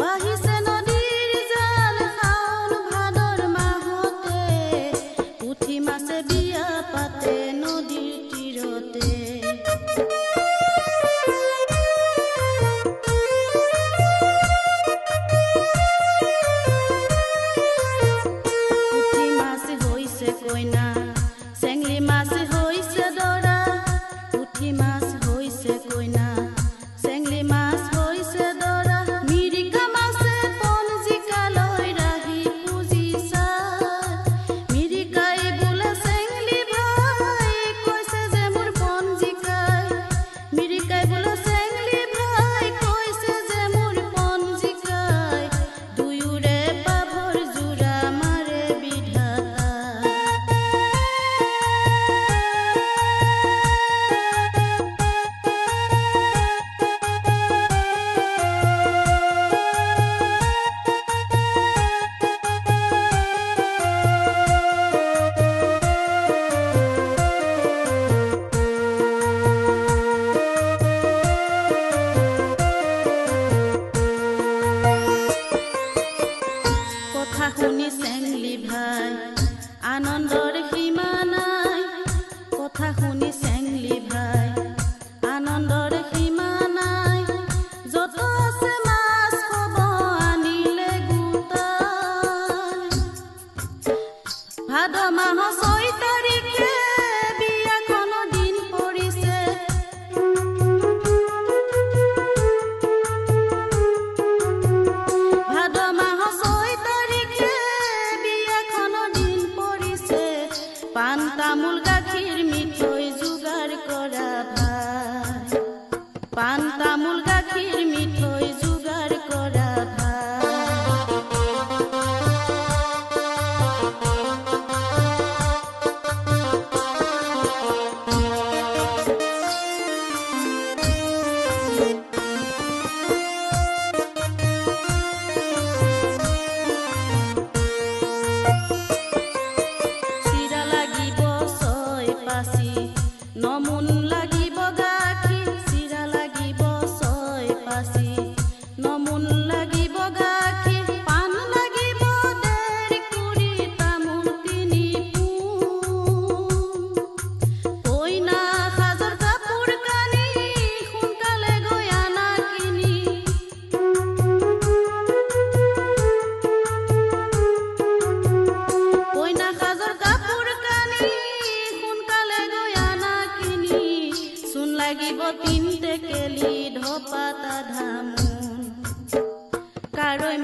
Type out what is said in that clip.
বাহিছে নদীৰ জাল শাওণ ভাদৰ মাহতে পুঠি মাছে বিয়া পাতে নদীৰ তীৰতে পুঠি মাছ হৈছে কইনা চেংলি মাছ হৈছে দৰা পুঠি মাছ হৈছে কইনা চেংলি মাছ হৈছে দৰা মিৰিকা মাছে পঞ্জিকালৈ ৰাহি পুজি চাই মিৰিকাই বোলে চেংলি ভাই কৈছে যে মোৰ পঞ্জিকাই মিৰিকাই বোলে চেংলি ভাই কৈছে যে মোৰ পঞ্জিকাই দুয়োৰে পাভৰ জোৰা মাৰে বিধাতা কথা শুনি চেংলি ভাই আনন্দৰ সীমা নাই কথা শুনি চেংলি ভাই আনন্দৰ সীমা নাই যত আছে মাছ হ'ব আনিলে গোটাই ভাদ মাহ 6 তাৰিখে বিয়াখন দিন পৰিছে ভাদ মাহ 6 তাৰিখে বিয়াখন দিন পৰিছে পাণ তামোল গাখীৰ মিঠৈ যোগাৰ কৰা ভাই পাণ তামোল গাখীৰ মিঠৈ যোগাৰ কৰা ভাই চিৰা লাগিব 6 পাচি নমুন লাগিব গাখীৰ চিৰা লাগিব 6 পাচি নমুন লাগিব গাখীৰ পাণ লাগিব 1.5 কুৰি তামোল 3 পোন কইনা সাজৰ কাপোৰ কানি সোনকালে গৈ আনা কিনি কইনা সাজৰ কাপোৰ কানি সোনকালে গৈ আনা কিনি চূণ লাগিব 3 টেকেলি ধপাতা ধামোন কাৰৈ